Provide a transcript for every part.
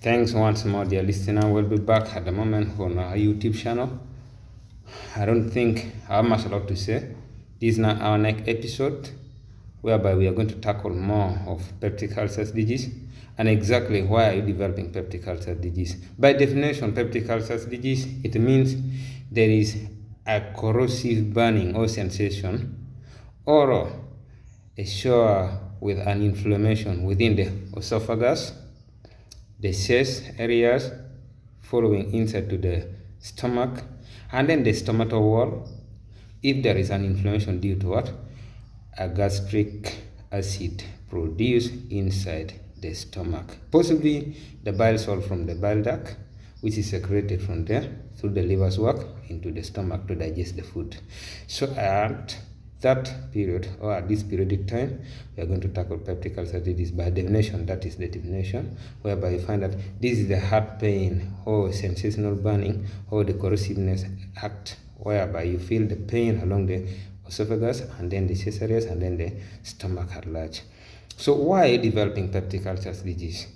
Thanks once more, dear listener. We'll be back at the moment on our YouTube channel. I don't think I have much a lot to say. This is now our next episode, whereby we are going to tackle more of peptic ulcer disease and exactly why are you developing peptic ulcer disease. By definition, peptic ulcer disease, it means there is a corrosive burning or sensation or a sore with an inflammation within the esophagus, the chest areas, following inside to the stomach, and then the stomatal wall. If there is an inflammation due to what? A gastric acid produced inside the stomach. Possibly the bile salt from the bile duct, which is secreted from there through the liver's work into the stomach to digest the food. So at that period, or at this periodic time, we are going to tackle peptic ulcer disease. By definition, that is the definition, whereby you find that this is the heart pain or sensational burning or the corrosiveness act, whereby you feel the pain along the esophagus and then the chest areas and then the stomach at large. So why developing peptic ulcer disease?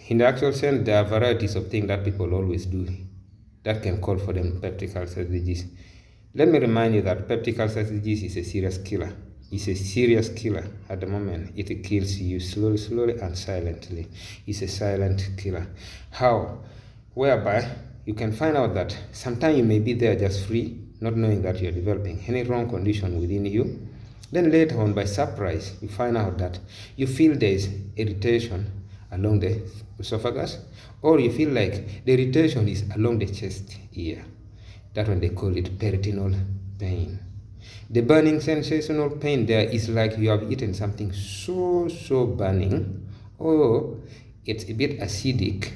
In the actual sense, there are varieties of things that people always do that can call for them peptic ulcer disease. Let me remind you that peptic ulcer disease is a serious killer. It's a serious killer at the moment. It kills you slowly and silently. It's a silent killer. How? Whereby you can find out that sometimes you may be there just free, not knowing that you're developing any wrong condition within you. Then later on, by surprise, you find out that you feel there's irritation along the esophagus, or you feel like the irritation is along the chest ear. That one they call it peritoneal pain. The burning sensational pain there is like you have eaten something so burning, or it's a bit acidic,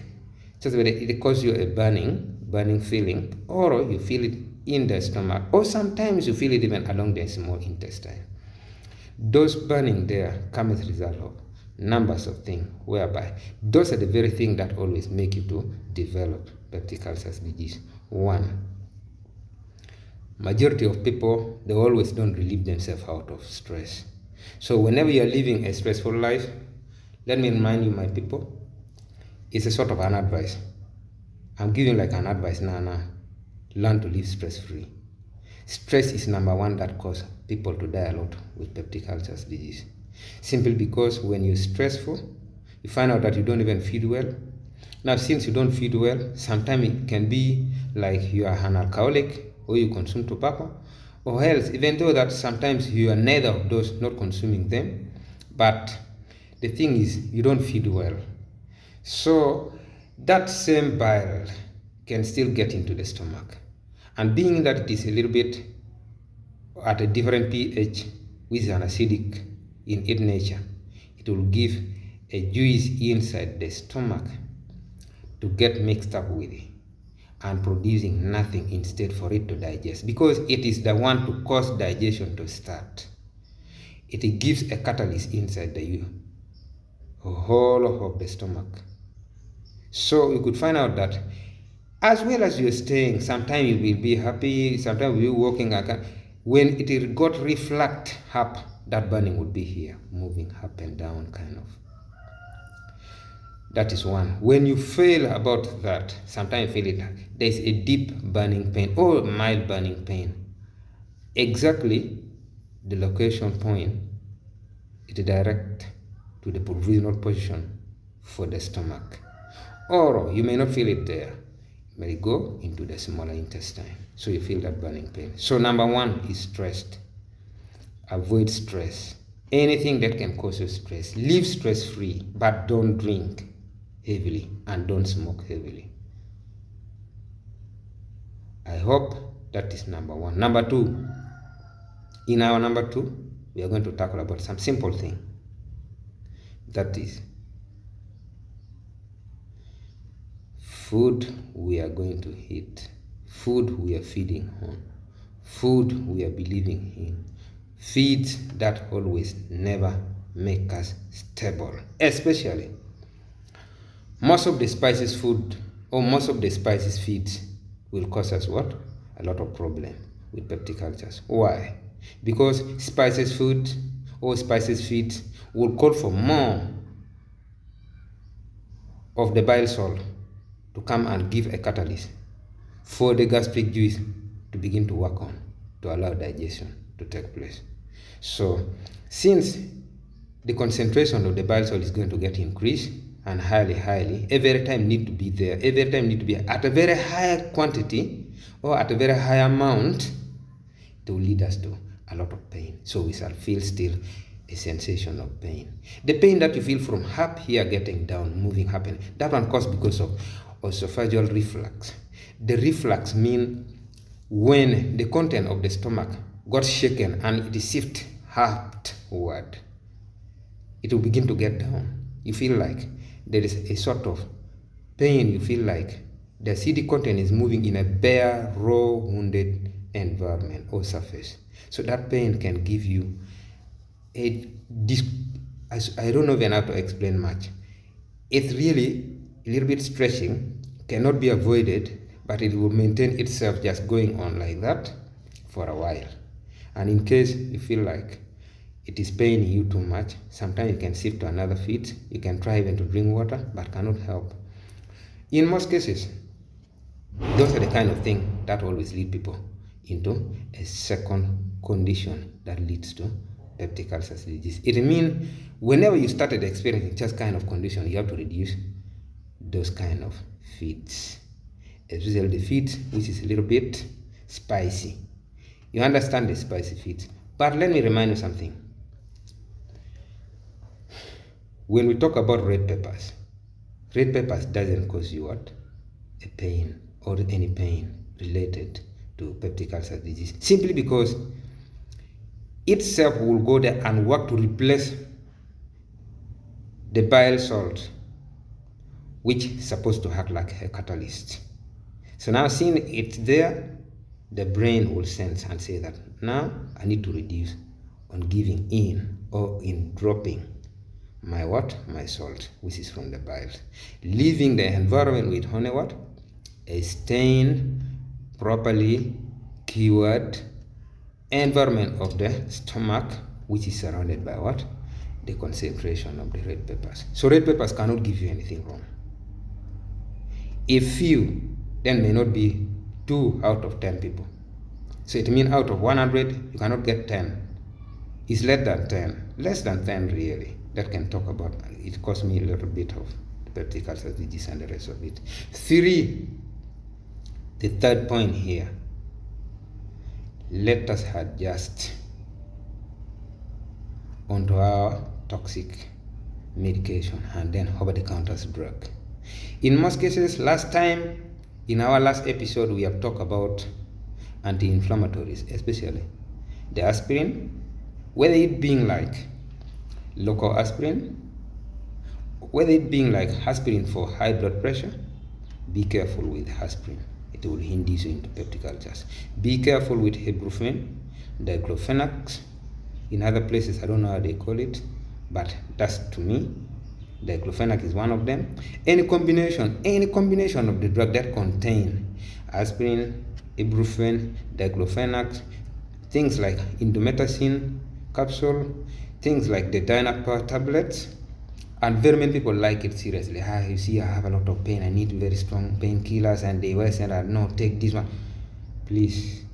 just that it causes you a burning feeling, or you feel it in the stomach, or sometimes you feel it even along the small intestine. Those burning there come as a result of numbers of things, whereby those are the very things that always make you to develop peptic ulcer disease. One, majority of people, they always don't relieve themselves out of stress. So whenever you're living a stressful life, let me remind you, my people, it's a sort of an advice. I'm giving like an advice now. Learn to live stress-free. Stress is number one that causes people to die a lot with peptic ulcer disease. Simply because when you're stressful, you find out that you don't even feed well. Now, since you don't feed well, sometimes it can be like you are an alcoholic, or you consume tobacco, or else, even though that sometimes you are neither of those, not consuming them, but the thing is you don't feed well. So that same bile can still get into the stomach. And being that it is a little bit at a different pH, which is an acidic in its nature, it will give a juice inside the stomach to get mixed up with it and producing nothing instead for it to digest, because it is the one to cause digestion to start. It gives a catalyst inside the whole of the stomach. So you could find out that as well as you're staying, sometimes you will be happy, sometimes you'll be walking. When it got reflux up, that burning would be here, moving up and down kind of. That is one. When you feel about that, sometimes you feel it like there's a deep burning pain or mild burning pain. Exactly the location point, it direct to the provisional position for the stomach. Or you may not feel it there. It may go into the smaller intestine. So you feel that burning pain. So number one is stressed. Avoid stress. Anything that can cause you stress. Live stress-free, but don't drink heavily and don't smoke heavily. I hope that is number one. Number two, in our number two, we are going to tackle about some simple thing. That is food we are going to eat, food we are feeding on, food we are believing in, feeds that always never make us stable, especially most of the spices food or most of the spices feeds will cause us what? A lot of problem with peptic ulcers. Why? Because spices food or spices feeds will call for more of the bile salt to come and give a catalyst for the gastric juice to begin to work on, to allow digestion to take place. So since the concentration of the bile salt is going to get increased and highly, every time need to be there, every time need to be at a very high quantity or at a very high amount, it will lead us to a lot of pain. So we shall feel still a sensation of pain. The pain that you feel from up here getting down, moving, happening, that one caused because of esophageal reflux. The reflux means when the content of the stomach got shaken and it shifts upward, it will begin to get down. You feel like there is a sort of pain. You feel like the acidic content is moving in a bare, raw, wounded environment or surface. So that pain can give you I don't know even how to explain much. It's really a little bit stretching, cannot be avoided, but it will maintain itself just going on like that for a while. And in case you feel like it is paining you too much, sometimes you can shift to another feet. You can try even to drink water, but cannot help. In most cases, those are the kind of things that always lead people into a second condition that leads to peptic ulcer disease. It means whenever you started experiencing just kind of condition, you have to reduce those kind of feeds, especially the feeds which is a little bit spicy. You understand the spicy feeds. But let me remind you something. When we talk about red peppers doesn't cause you what? A pain or any pain related to peptic ulcer disease, simply because itself will go there and work to replace the bile salt, which is supposed to act like a catalyst. So now, seeing it's there, the brain will sense and say that now I need to reduce on giving in or in dropping my what? My salt, which is from the bile, leaving the environment with only what? A stained, properly cured environment of the stomach, which is surrounded by what? The concentration of the red peppers. So red peppers cannot give you anything wrong. A few then may not be 2 out of 10 people. So it means out of 100, you cannot get 10. It's less than 10. Less than 10 really. That can talk about, it cost me a little bit of peptic ulcer disease and the rest of it. 3, the third point here. Let us adjust onto our toxic medication and then over-the-counter drug. In most cases, in our last episode, we have talked about anti-inflammatories, especially the aspirin, whether it being like local aspirin, whether it being like aspirin for high blood pressure. Be careful with aspirin. It will induce you into peptic ulcers. Be careful with ibuprofen, diclofenac. In other places, I don't know how they call it, but that's, to me, diclofenac is one of them. Any combination of the drug that contain aspirin, ibuprofen, diclofenac, things like indomethacin capsule, things like the Dynapar tablets, and very many people like it seriously. You see, I have a lot of pain, I need very strong painkillers, and they will say that no, take this one. Please,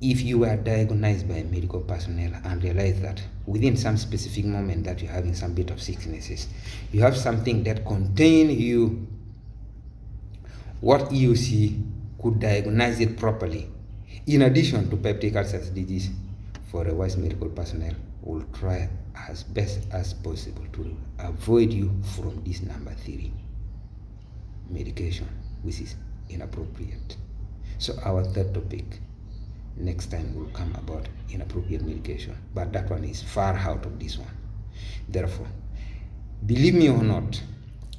if you are diagnosed by medical personnel and realize that within some specific moment that you're having some bit of sicknesses, you have something that contain you, what EUC could diagnose it properly, in addition to peptic ulcer disease, for a wise medical personnel will try as best as possible to avoid you from this number 3, medication, which is inappropriate. So our third topic next time will come about inappropriate medication, but that one is far out of this one. Therefore, believe me or not,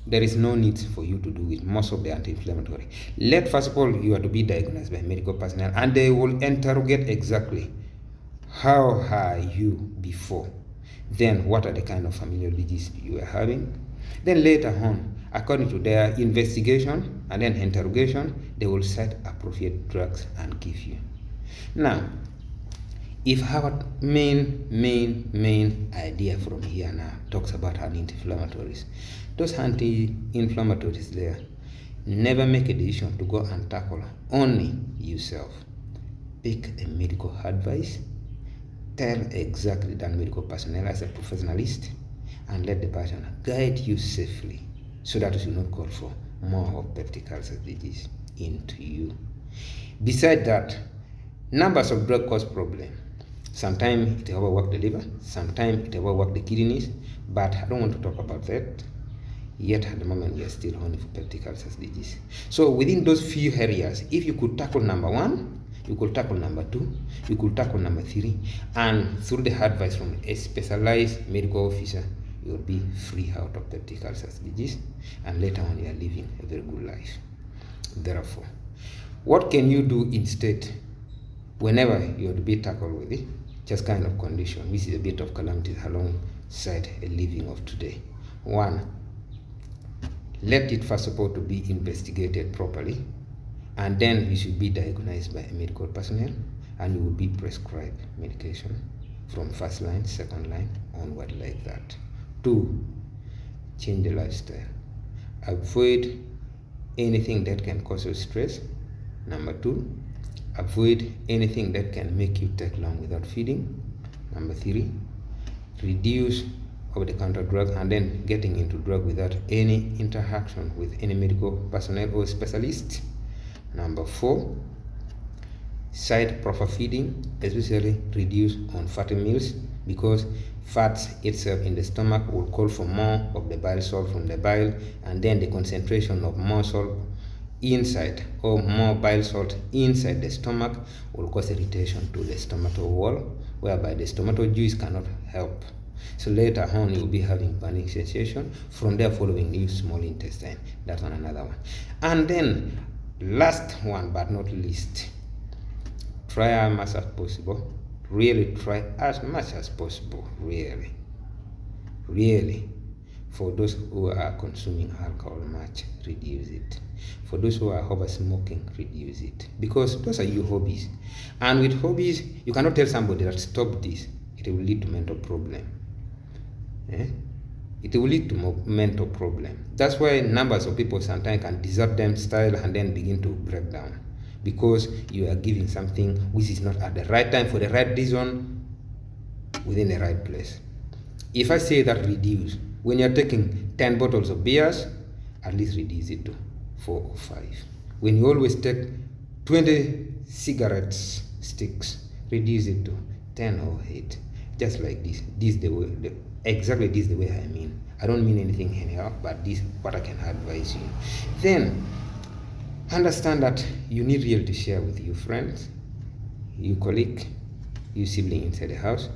there is no need for you to do with most of the anti-inflammatory. First of all, you are to be diagnosed by medical personnel, and they will interrogate exactly how are you before, then what are the kind of familial disease you are having. Then later on, according to their investigation and then interrogation, they will set appropriate drugs and give you. Now, If our main idea from here now talks about anti-inflammatories, those anti-inflammatories there, never make a decision to go and tackle only yourself. Pick a medical advice, tell exactly that medical personnel as a professionalist, and let the person guide you safely so that you will not call for more of peptic ulcer disease into you. Besides that, numbers of drug cause problem. Sometimes it overwork the liver, sometimes it overwork the kidneys, but I don't want to talk about that. Yet at the moment we are still only for peptic ulcer disease. So within those few areas, if you could tackle number 1, you could tackle number 2, you could tackle number 3, and through the advice from a specialized medical officer, you will be free out of peptic ulcer disease, and later on you are living a very good life. Therefore, what can you do instead whenever you are to be tackled with it? Just kind of condition, which is a bit of calamity alongside a living of today. 1, let it first of all to be investigated properly, and then you should be diagnosed by a medical personnel, and you will be prescribed medication from first line, second line, onward like that. 2, change the lifestyle. Avoid anything that can cause you stress. Number 2, avoid anything that can make you take long without feeding. Number 3, reduce over-the-counter drug and then getting into drug without any interaction with any medical personnel or specialist. Number 4, cite proper feeding, especially reduce on fatty meals, because fats itself in the stomach will call for more of the bile salt from the bile, and then the concentration of more salt inside or more bile salt inside the stomach will cause irritation to the stomatal wall, whereby the stomatal juice cannot help. So later on you will be having burning sensation, from there following new small intestine. That's on another one. And then last one but not least, try as much as possible, really try as much as possible, really, for those who are consuming alcohol much, reduce it. For those who are over smoking, reduce it, because those are your hobbies, and with hobbies you cannot tell somebody that stop this. It will lead to mental problem. It will lead to mental problem. That's why numbers of people sometimes can desert them style and then begin to break down, because you are giving something which is not at the right time for the right reason within the right place. If I say that reduce, when you're taking 10 bottles of beers, at least reduce it to 4 or 5. When you always take 20 cigarettes sticks, reduce it to 10 or 8. Just like this. Exactly this is the way I mean. I don't mean anything anyhow, but this is what I can advise you. Then understand that you need really to share with your friends, your colleague, your sibling inside the house.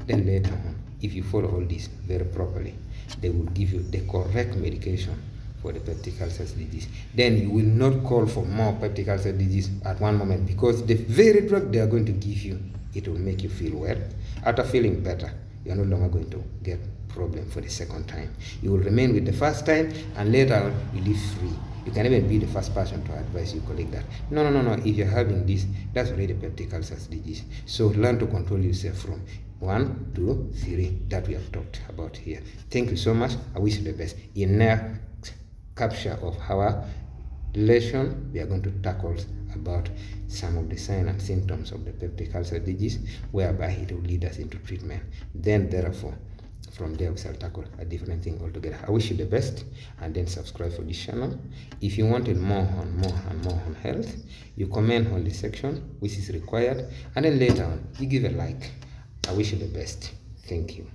Then later on, if you follow all this very properly, they will give you the correct medication for the peptic ulcer disease. Then you will not call for more peptic ulcer disease at one moment, because the very drug they are going to give you, it will make you feel well. After feeling better, you are no longer going to get problem for the second time. You will remain with the first time, and later on you live free. You can even be the first person to advise your colleague that no, if you're having this, that's already peptic ulcer disease. So learn to control yourself from 1, 2, 3 that we have talked about here. Thank you so much. I wish you the best. In next capture of our lesson, we are going to tackle about some of the signs and symptoms of the peptic ulcer disease, whereby it will lead us into treatment. Then therefore, from there we shall tackle a different thing altogether. I wish you the best, and then subscribe for this channel. If you wanted more on health, you comment on the section which is required, and then later on you give a like. I wish you the best. Thank you.